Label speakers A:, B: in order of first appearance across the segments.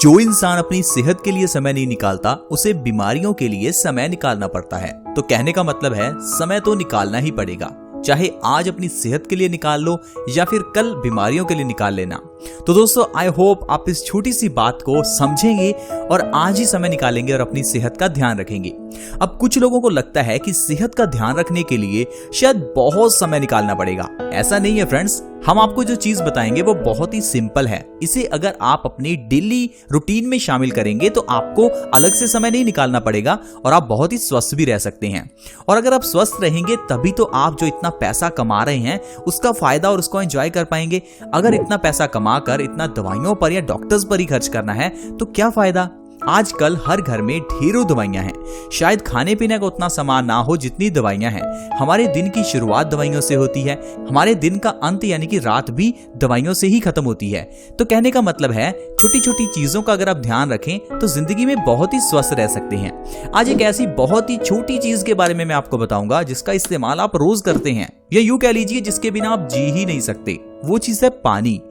A: जो इंसान अपनी सेहत के लिए समय नहीं निकालता उसे बीमारियों के लिए समय निकालना पड़ता है। तो कहने का मतलब है समय तो निकालना ही पड़ेगा, चाहे आज अपनी सेहत के लिए निकाल लो या फिर कल बीमारियों के लिए निकाल लेना। तो दोस्तों आई होप आप इस छोटी सी बात को समझेंगे और आज ही समय निकालेंगे और अपनी सेहत का ध्यान रखेंगे। अब कुछ लोगों को लगता है कि सेहत का ध्यान रखने के लिए शायद बहुत समय निकालना पड़ेगा। ऐसा नहीं है फ्रेंड्स, हम आपको जो चीज बताएंगे वो बहुत ही सिंपल है। इसे अगर आप अपनी डेली रूटीन में शामिल करेंगे तो आपको अलग से समय नहीं निकालना पड़ेगा और आप बहुत ही स्वस्थ भी रह सकते हैं। और अगर आप स्वस्थ रहेंगे तभी तो आप जो इतना पैसा कमा रहे हैं उसका फायदा और उसको एंजॉय कर पाएंगे। अगर इतना पैसा कमाकर इतना दवाइयों पर या डॉक्टर्स पर ही खर्च करना है तो क्या फायदा। आजकल हर घर में ढेरों दवाइयां हैं, शायद खाने पीने का उतना सामान ना हो जितनी दवाइयां हैं। हमारे दिन की शुरुआत दवाइयों से होती है, हमारे दिन का अंत यानी कि रात भी दवाइयों से ही खत्म होती है। तो कहने का मतलब है छोटी छोटी चीजों का अगर आप ध्यान रखें तो जिंदगी में बहुत ही स्वस्थ रह सकते हैं। आज एक ऐसी बहुत ही छोटी चीज के बारे में मैं आपको बताऊंगा जिसका इस्तेमाल आप रोज करते हैं या यूं कह लीजिए जिसके बिना आप जी ही नहीं सकते। वो चीज है पानी।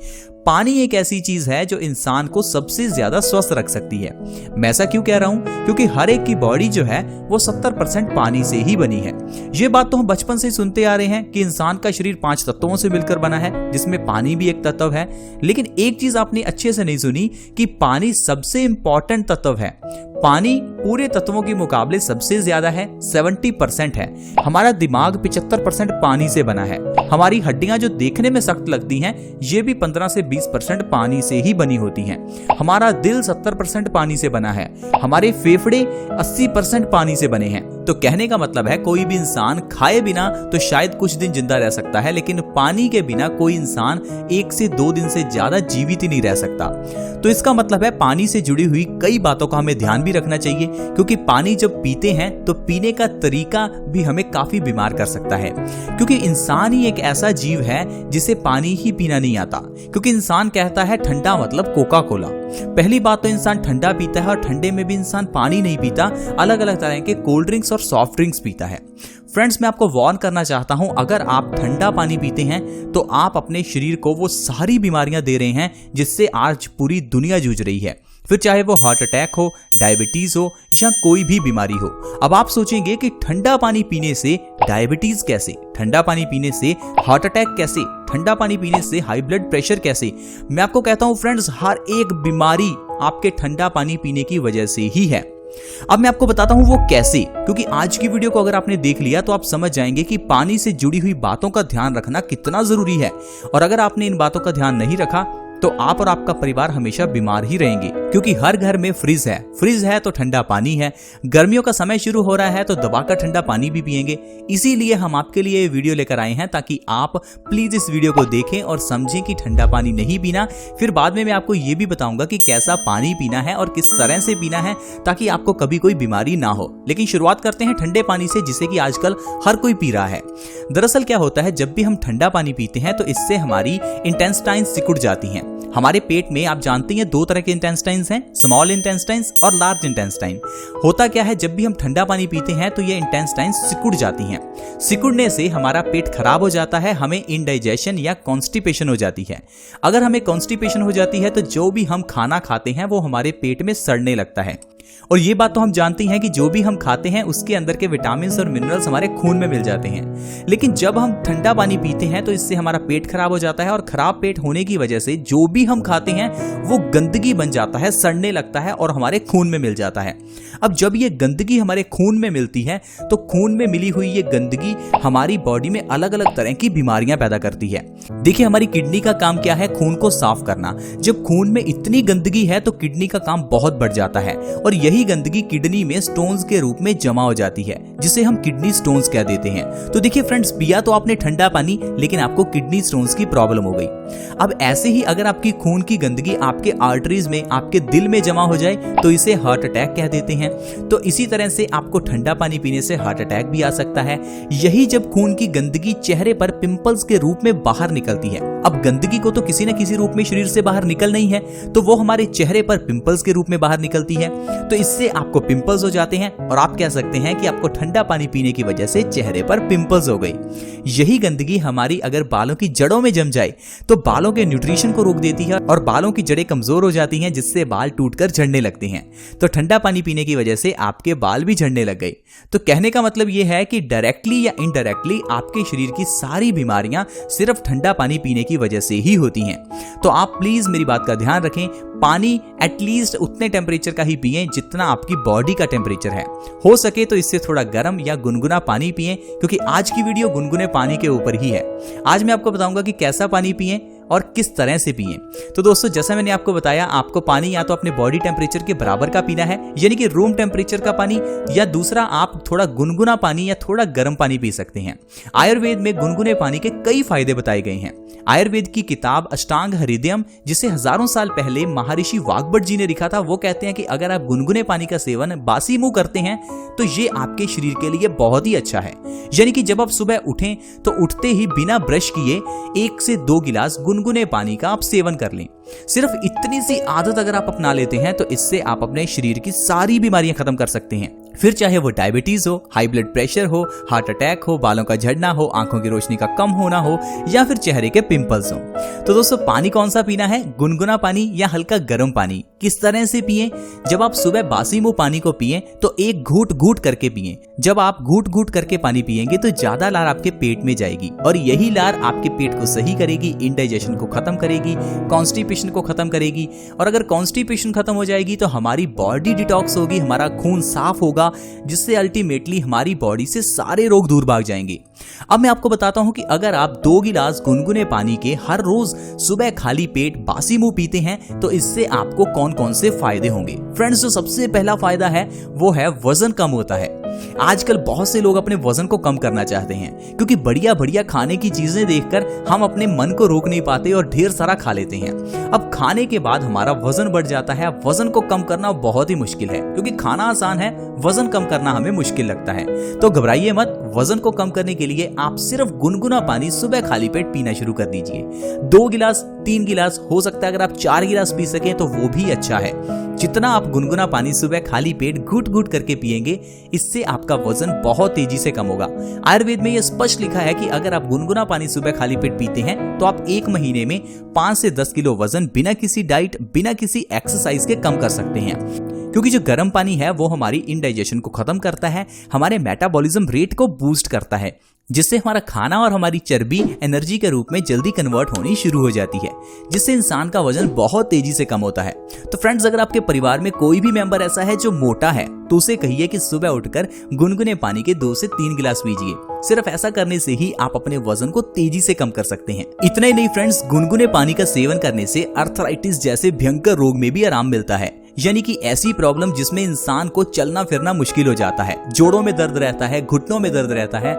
A: पानी एक ऐसी चीज है जो इंसान को सबसे ज्यादा स्वस्थ रख सकती है। मैं ऐसा क्यों कह रहा हूं? क्योंकि हर एक की बॉडी जो है वो 70% पानी से ही बनी है। ये बात तो हम बचपन से सुनते आ रहे हैं कि इंसान का शरीर 5 तत्वों से मिलकर बना है, जिसमें पानी भी एक तत्व है। लेकिन एक चीज आपने अच्छे से नहीं सुनी कि पानी सबसे इंपॉर्टेंट तत्व है। पानी पूरे तत्वों के मुकाबले सबसे ज्यादा है, 70% है। हमारा दिमाग 75% पानी से बना है। हमारी हड्डियां जो देखने में सख्त लगती हैं ये भी 15 से 20% पानी से ही बनी होती हैं। हमारा दिल 70% पानी से बना है। हमारे फेफड़े 80% पानी से बने हैं। तो कहने का मतलब है कोई भी इंसान खाए बिना तो शायद कुछ दिन जिंदा रह सकता है, लेकिन पानी के बिना कोई इंसान 1 से 2 दिन से ज्यादा जीवित ही नहीं रह सकता। तो इसका मतलब है पानी से जुड़ी हुई कई बातों का हमें ध्यान भी रखना चाहिए, क्योंकि पानी जब पीते हैं तो पीने का तरीका भी हमें काफी बीमार कर सकता है। क्योंकि इंसान ही एक ऐसा जीव है जिसे पानी ही पीना नहीं आता। क्योंकि इंसान कहता है ठंडा मतलब कोका कोला। पहली बात तो इंसान ठंडा पीता है और ठंडे में भी इंसान पानी नहीं पीता, अलग अलग तरह के कोल्ड ड्रिंक्स और सॉफ्ट ड्रिंक्स पीता है। फ्रेंड्स, मैं आपको वार्न करना चाहता हूं, अगर आप ठंडा पानी पीते हैं तो आप अपने शरीर को वो सारी बीमारियां दे रहे हैं जिससे आज पूरी दुनिया जूझ रही है। फिर चाहे वो हार्ट अटैक हो, डायबिटीज हो या कोई भी बीमारी हो। अब आप सोचेंगे कि ठंडा पानी पीने से डायबिटीज कैसे, ठंडा पानी पीने से हार्ट अटैक कैसे, ठंडा पानी पीने से हाई ब्लड प्रेशर कैसे। मैं आपको कहता हूं फ्रेंड्स, हर एक बीमारी आपके ठंडा पानी पीने की वजह से ही है। अब मैं आपको बताता हूं वो कैसे, क्योंकि आज की वीडियो को अगर आपने देख लिया तो आप समझ जाएंगे कि पानी से जुड़ी हुई बातों का ध्यान रखना कितना जरूरी है। और अगर आपने इन बातों का ध्यान नहीं रखा तो आप और आपका परिवार हमेशा बीमार ही रहेंगे। क्योंकि हर घर में फ्रिज है तो ठंडा पानी है। गर्मियों का समय शुरू हो रहा है तो दबाकर ठंडा पानी भी पिएंगे। इसीलिए हम आपके लिए ये वीडियो लेकर आए हैं ताकि आप प्लीज इस वीडियो को देखें और समझें कि ठंडा पानी नहीं पीना। फिर बाद में मैं आपको ये भी बताऊंगा कि कैसा पानी पीना है और किस तरह से पीना है ताकि आपको कभी कोई बीमारी ना हो। लेकिन शुरुआत करते हैं ठंडे पानी से, जिसे कि आजकल हर कोई पी रहा है। दरअसल क्या होता है, जब भी हम ठंडा पानी पीते हैं तो इससे हमारी इंटेस्टाइन्स सिकुड़ जाती हैं। हमारे पेट में आप जानते हैं 2 तरह के इंटेस्टाइन्स हैं, स्मॉल इंटेस्टाइन्स और लार्ज इंटेस्टाइन। होता क्या है, जब भी हम ठंडा पानी पीते हैं तो ये इंटेस्टाइन्स सिकुड़ जाती हैं। सिकुड़ने से हमारा पेट खराब हो जाता है, हमें इंडाइजेशन या कॉन्स्टिपेशन हो जाती है। अगर हमें कॉन्स्टिपेशन हो जाती है तो जो भी हम खाना खाते हैं वो हमारे पेट में सड़ने लगता है। और ये बात तो हम जानते हैं कि जो भी हम खाते हैं उसके अंदर के विटामिन और मिनरल्स हमारे खून में मिल जाते हैं। लेकिन जब हम ठंडा पानी पीते हैं तो इससे हमारा पेट खराब हो जाता है और खराब पेट होने की वजह से जो भी हम खाते हैं वो गंदगी बन जाता है, सड़ने लगता है और हमारे खून में मिल जाता है। अब जब ये गंदगी हमारे खून में मिलती है तो खून में मिली हुई ये गंदगी हमारी बॉडी में अलग अलग तरह की बीमारियां पैदा करती है। देखिए, हमारी किडनी का काम क्या है? खून को साफ करना। जब खून में इतनी गंदगी है तो किडनी का काम बहुत बढ़ जाता है और यही गंदगी किडनी में स्टोन्स के रूप में जमा हो जाती है, जिसे हम किडनी स्टोन्स कह देते हैं। तो देखिए फ्रेंड्स, पिया तो आपने ठंडा पानी, लेकिन आपको किडनी स्टोन्स की प्रॉब्लम हो गई। अब ऐसे ही अगर आपकी खून की गंदगी आपके आर्टरीज में, आपके दिल में जमा हो जाए तो इसे हार्ट अटैक कह देते हैं। तो इसी तरह से आपको ठंडा पानी पीने से हार्ट अटैक भी आ सकता है। यही जब खून की गंदगी चेहरे पर पिंपल्स के रूप में बाहर निकलती है अब गंदगी को तो किसी न किसी रूप में शरीर से बाहर निकलना ही है, तो वो हमारे चेहरे पर पिंपल्स के रूप में बाहर निकलती है। तो इससे आपको पिंपल्स हो जाते हैं और आप कह सकते हैं कि आपको ठंडा पानी पीने की वजह से चेहरे पर पिंपल्स हो गई। यही गंदगी हमारी अगर बालों की जड़ों में जम जाए तो बालों के न्यूट्रिशन को रोक देती है और बालों की जड़ें कमजोर हो जाती हैं, जिससे बाल टूटकर झड़ने लगते हैं। तो ठंडा पानी पीने की वजह से आपके बाल भी झड़ने लग गए। तो कहने का मतलब यह है कि डायरेक्टली या इनडायरेक्टली आपके शरीर की सारी बीमारियां सिर्फ ठंडा पानी पीने की वजह से ही होती हैं। तो आप प्लीज मेरी बात का ध्यान रखें, पानी एटलीस्ट उतने टेम्परेचर का ही पिएं जितना आपकी बॉडी का टेम्परेचर है। हो सके तो इससे थोड़ा गर्म या गुनगुना पानी पिएं, क्योंकि आज की वीडियो गुनगुने पानी के ऊपर ही है। आज मैं आपको बताऊंगा कि कैसा पानी पिएं और किस तरह से पिएं। तो दोस्तों, जैसा मैंने आपको बताया, आपको पानी या तो अपने बॉडी टेम्परेचर के बराबर का पीना है, यानी कि रूम टेम्परेचर का पानी, या दूसरा आप थोड़ा गुनगुना पानी या थोड़ा गर्म पानी पी सकते हैं। आयुर्वेद में गुनगुने पानी के कई फायदे बताए गए हैं। आयुर्वेद की किताब अष्टांग हृदयम, जिसे हजारों साल पहले महर्षि वाग्भट जी ने लिखा था, वो कहते हैं कि अगर आप गुनगुने पानी का सेवन बासी मुंह करते हैं तो ये आपके शरीर के लिए बहुत ही अच्छा है। यानी कि जब आप सुबह उठें तो उठते ही बिना ब्रश किए 1 से 2 गिलास गुनगुने पानी का आप सेवन कर लें। सिर्फ इतनी सी आदत अगर आप अपना लेते हैं तो इससे आप अपने शरीर की सारी बीमारियां खत्म कर सकते हैं। फिर चाहे वो डायबिटीज हो, हाई ब्लड प्रेशर हो, हार्ट अटैक हो, बालों का झड़ना हो, आंखों की रोशनी का कम होना हो, या फिर चेहरे के पिंपल्स हो। तो दोस्तों, पानी कौन सा पीना है, गुनगुना पानी या हल्का गर्म पानी? किस तरह से पिएं? जब आप सुबह बासी मुंह पानी को पिएं तो एक घूंट घूंट करके पिएं। जब आप घूंट घूंट करके पानी पिएंगे तो ज्यादा लार आपके पेट में जाएगी और यही लार आपके पेट को सही करेगी, इंडाइजेशन को खत्म करेगी, कॉन्स्टिपेशन को खत्म करेगी। और अगर कॉन्स्टिपेशन खत्म हो जाएगी तो हमारी बॉडी डिटॉक्स होगी, हमारा खून साफ होगा, जिससे अल्टीमेटली हमारी बॉडी से सारे रोग दूर भाग जाएंगे। अब मैं आपको बताता हूं कि अगर आप 2 गिलास गुनगुने पानी के हर रोज सुबह खाली पेट बासी मुंह पीते हैं तो इससे आपको कौन कौन से फायदे होंगे। फ्रेंड्स, जो सबसे पहला फायदा है वो है वजन कम होता है। आजकल बहुत से लोग अपने वजन को कम करना चाहते हैं, क्योंकि बढ़िया बढ़िया खाने की चीजें देखकर हम अपने मन को रोक नहीं पाते और ढेर सारा खा लेते हैं। अब खाने के बाद हमारा वजन बढ़ जाता है। वजन को कम करना बहुत ही मुश्किल है, क्योंकि खाना आसान है, वजन कम करना हमें मुश्किल लगता है। तो घबराइए मत, वजन को कम करने के लिए आप सिर्फ गुनगुना पानी सुबह खाली पेट पीना शुरू कर दीजिए। 2 गिलास, 3 गिलास, हो सकता है अगर आप 4 गिलास पी सकें तो वो भी अच्छा है। जितना आप गुनगुना पानी सुबह खाली पेट घुट घुट करके पिएंगे, इससे आपका वजन बहुत तेजी से कम होगा। आयुर्वेद में यह स्पष्ट लिखा है कि अगर आप गुनगुना पानी सुबह खाली पेट पीते हैं तो आप 1 महीने में 5 से 10 किलो वजन बिना किसी डाइट, बिना किसी एक्सरसाइज के कम कर सकते हैं। क्योंकि जो गर्म पानी है वो हमारी इंडाइजेशन को खत्म करता है, हमारे मेटाबॉलिज्म रेट को बूस्ट करता है, जिससे हमारा खाना और हमारी चर्बी एनर्जी के रूप में जल्दी कन्वर्ट होनी शुरू हो जाती है, जिससे इंसान का वजन बहुत तेजी से कम होता है। तो फ्रेंड्स, अगर आपके परिवार में कोई भी मेंबर ऐसा है जो मोटा है तो उसे कहिए कि सुबह उठकर गुनगुने पानी के 2 से 3 गिलास पीजिए। सिर्फ ऐसा करने से ही आप अपने वजन को तेजी से कम कर सकते हैं। इतना ही नहीं फ्रेंड्स, गुनगुने पानी का सेवन करने से अर्थराइटिस जैसे भयंकर रोग में भी आराम मिलता है, यानी कि ऐसी प्रॉब्लम जिसमें इंसान को चलना फिरना मुश्किल हो जाता है, जोड़ों में दर्द रहता है, घुटनों में दर्द रहता है।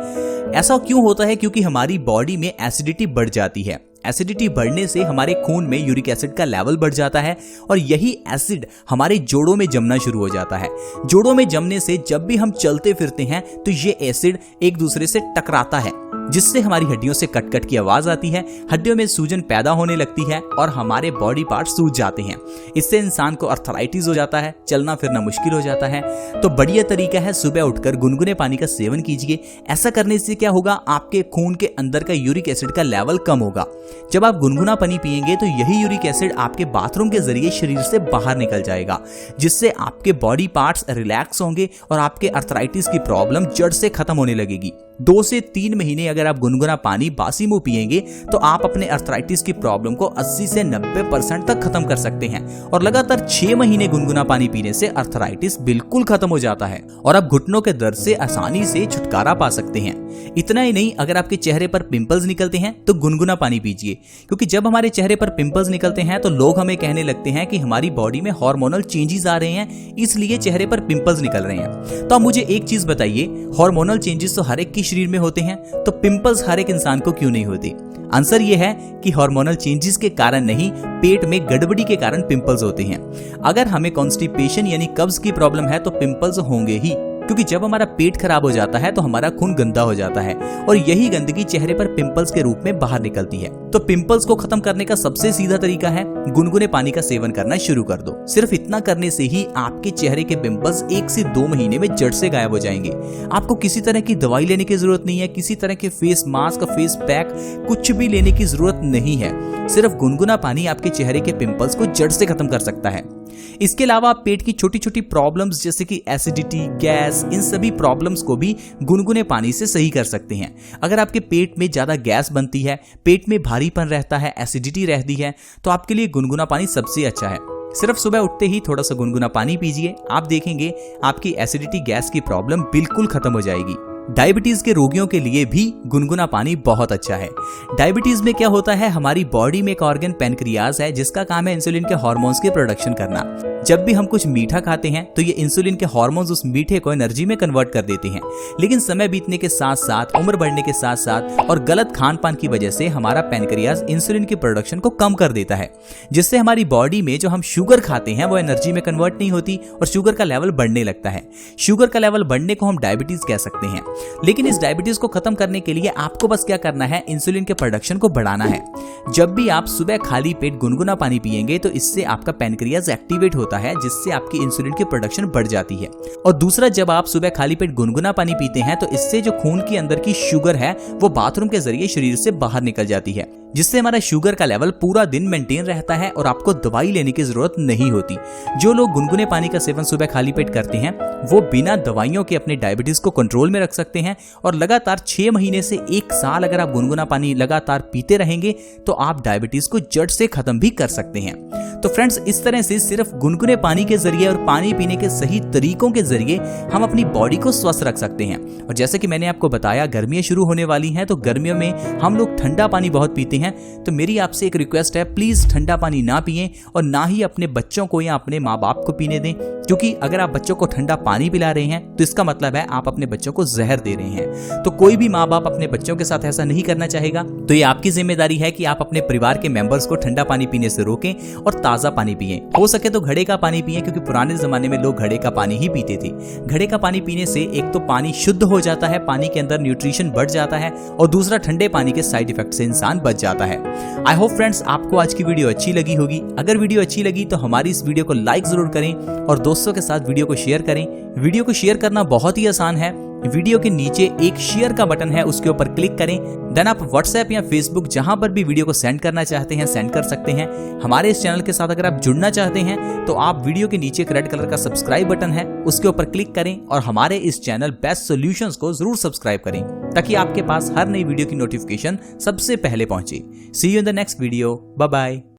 A: ऐसा क्यों होता है? क्योंकि हमारी बॉडी में एसिडिटी बढ़ जाती है। एसिडिटी बढ़ने से हमारे खून में यूरिक एसिड का लेवल बढ़ जाता है और यही एसिड हमारे जोड़ों में जमना शुरू हो जाता है। जोड़ों में जमने से जब भी हम चलते फिरते हैं तो ये एसिड एक दूसरे से टकराता है, जिससे हमारी हड्डियों से कट कट की आवाज आती है, हड्डियों में सूजन पैदा होने लगती है और हमारे बॉडी पार्ट सूज जाते हैं। इससे इंसान को अर्थराइटिस हो जाता है, चलना फिरना मुश्किल हो जाता है। तो बढ़िया तरीका है, सुबह उठकर गुनगुने पानी का सेवन कीजिए। ऐसा करने से क्या होगा, आपके खून के अंदर का यूरिक एसिड का लेवल कम होगा। जब आप गुनगुना पानी पिएंगे तो यही यूरिक एसिड आपके बाथरूम के जरिए शरीर से बाहर निकल जाएगा, जिससे आपके बॉडी पार्ट्स रिलैक्स होंगे और आपके अर्थराइटिस की प्रॉब्लम जड़ से खत्म होने लगेगी। 2 से 3 महीने अगर आप गुनगुना पानी बासी मुंह पिएंगे तो आप अपने अर्थराइटिस की प्रॉब्लम को 80 से 90% तक खत्म कर सकते हैं। और लगातार 6 महीने गुनगुना पानी पीने से अर्थराइटिस बिल्कुल खत्म हो जाता है और आप घुटनों के दर्द से आसानी से छुटकारा पा सकते हैं। इतना ही नहीं, अगर आपके चेहरे पर पिंपल्स निकलते हैं तो गुनगुना पानी पीजिए, क्योंकि जब हमारे चेहरे पर पिंपल्स निकलते हैं तो लोग हमें कहने लगते हैं कि हमारी बॉडी में हार्मोनल चेंजेस आ रहे हैं, इसलिए चेहरे पर पिंपल्स निकल रहे हैं। तो आप मुझे एक चीज बताइए, हार्मोनल चेंजेस तो हर एक के शरीर में होते हैं, तो पिंपल्स हर एक इंसान को क्यों नहीं होते? आंसर ये है कि हार्मोनल चेंजेस के कारण नहीं, पेट में गड़बड़ी के कारण पिंपल्स होते हैं। अगर हमें कॉन्स्टिपेशन यानी कब्ज की प्रॉब्लम है तो पिंपल्स होंगे ही, क्योंकि जब हमारा पेट खराब हो जाता है तो हमारा खून गंदा हो जाता है और यही गंदगी चेहरे पर पिंपल्स के रूप में बाहर निकलती है। तो पिंपल्स को खत्म करने का सबसे सीधा तरीका है गुनगुने पानी का सेवन करना शुरू कर दो। सिर्फ इतना करने से ही आपके चेहरे के पिंपल्स 1 से 2 महीने में जड़ से गायब हो जाएंगे। आपको किसी तरह की दवाई लेने की जरूरत नहीं है, किसी तरह के फेस मास्क, फेस पैक कुछ भी लेने की जरूरत नहीं है। सिर्फ गुनगुना पानी आपके चेहरे के पिंपल्स को जड़ से खत्म कर सकता है। इसके अलावा आप पेट की छोटी छोटी प्रॉब्लम्स जैसे कि एसिडिटी, गैस, इन सभी प्रॉब्लम्स को भी गुनगुने पानी से सही कर सकते हैं। अगर आपके पेट में ज्यादा गैस बनती है, पेट में भारीपन रहता है, एसिडिटी रहती है, तो आपके लिए गुनगुना पानी सबसे अच्छा है। सिर्फ सुबह उठते ही थोड़ा सा गुनगुना पानी पीजिए, आप देखेंगे आपकी एसिडिटी, गैस की प्रॉब्लम बिल्कुल खत्म हो जाएगी। डायबिटीज के रोगियों के लिए भी गुनगुना पानी बहुत अच्छा है। डायबिटीज में क्या होता है, हमारी बॉडी में एक ऑर्गन पैनक्रियाज है जिसका काम है इंसुलिन के हार्मोन्स की प्रोडक्शन करना। जब भी हम कुछ मीठा खाते हैं तो ये इंसुलिन के हार्मोन्स उस मीठे को एनर्जी में कन्वर्ट कर देते हैं। लेकिन समय बीतने के साथ साथ, उम्र बढ़ने के साथ साथ और गलत खान पान की वजह से हमारा पैनक्रियाज इंसुलिन की प्रोडक्शन को कम कर देता है, जिससे हमारी बॉडी में जो हम शुगर खाते हैं वो एनर्जी में कन्वर्ट नहीं होती और शुगर का लेवल बढ़ने लगता है। शुगर का लेवल बढ़ने को हम डायबिटीज कह सकते हैं। लेकिन इस डायबिटीज को खत्म करने के लिए आपको बस क्या करना है, इंसुलिन के प्रोडक्शन को बढ़ाना है। जब भी आप सुबह खाली पेट गुनगुना पानी पिएंगे तो इससे आपका पैनक्रियाज एक्टिवेट होता है, जिससे आपकी इंसुलिन की प्रोडक्शन बढ़ जाती है। और दूसरा, जब आप सुबह खाली पेट गुनगुना पानी पीते हैं तो इससे जो खून के अंदर की शुगर है वो बाथरूम के जरिए शरीर से बाहर निकल जाती है, जिससे हमारा शुगर का लेवल पूरा दिन मेंटेन रहता है और आपको दवाई लेने की जरूरत नहीं होती। जो लोग गुनगुने पानी का सेवन सुबह खाली पेट करते हैं वो बिना दवाइयों के अपने डायबिटीज को कंट्रोल में रख सकते हैं और लगातार 6 महीने से 1 साल अगर आप गुनगुना पानी लगातार पीते रहेंगे तो आप डायबिटीज को जड़ से खत्म भी कर सकते हैं। तो फ्रेंड्स, इस तरह से सिर्फ गुनगुने पानी के जरिए और पानी पीने के सही तरीकों के जरिए हम अपनी बॉडी को स्वस्थ रख सकते हैं। और जैसे कि मैंने आपको बताया, गर्मियां शुरू होने वाली हैं तो गर्मियों में हम लोग ठंडा पानी बहुत पीते हैं। तो मेरी आपसे एक रिक्वेस्ट है, प्लीज ठंडा पानी ना पिएं और ना ही अपने बच्चों को या अपने माँ बाप को पीने दें, क्योंकि अगर आप बच्चों को ठंडा पानी पिला रहे हैं तो इसका मतलब है आप अपने बच्चों को जहर दे रहे हैं। तो कोई भी माँ बाप अपने बच्चों के साथ ऐसा नहीं करना चाहेगा। तो ये आपकी जिम्मेदारी है कि आप अपने परिवार के मेंबर्स को ठंडा पानी पीने से रोकें और ताजा पानी पिएं। हो सके तो घड़े का पानी पिएं, क्योंकि पुराने जमाने में लोग घड़े का पानी ही पीते थे। घड़े का पानी पीने से एक तो पानी शुद्ध हो जाता है, पानी के अंदर न्यूट्रिशन बढ़ जाता है, और दूसरा ठंडे पानी के साइड इफेक्ट से इंसान बच जाता है। आई होप फ्रेंड्स आपको आज की वीडियो अच्छी लगी होगी। अगर वीडियो अच्छी लगी तो हमारी इस वीडियो को लाइक जरूर करें और दोस्तों के साथ वीडियो को शेयर करें। वीडियो को शेयर करना बहुत ही आसान है। वीडियो के नीचे एक शेयर का बटन है, उसके ऊपर क्लिक करें। देन आप व्हाट्सएप या फेसबुक जहां पर भी वीडियो को सेंड करना चाहते हैं सेंड कर सकते हैं। हमारे इस चैनल के साथ अगर आप जुड़ना चाहते हैं तो आप वीडियो के नीचे एक रेड कलर का सब्सक्राइब बटन है, उसके ऊपर क्लिक करें और हमारे इस चैनल बेस्ट सॉल्यूशंस को जरूर सब्सक्राइब करें, ताकि आपके पास हर नई वीडियो की नोटिफिकेशन सबसे पहले पहुंचे। See you in the next video. Bye bye.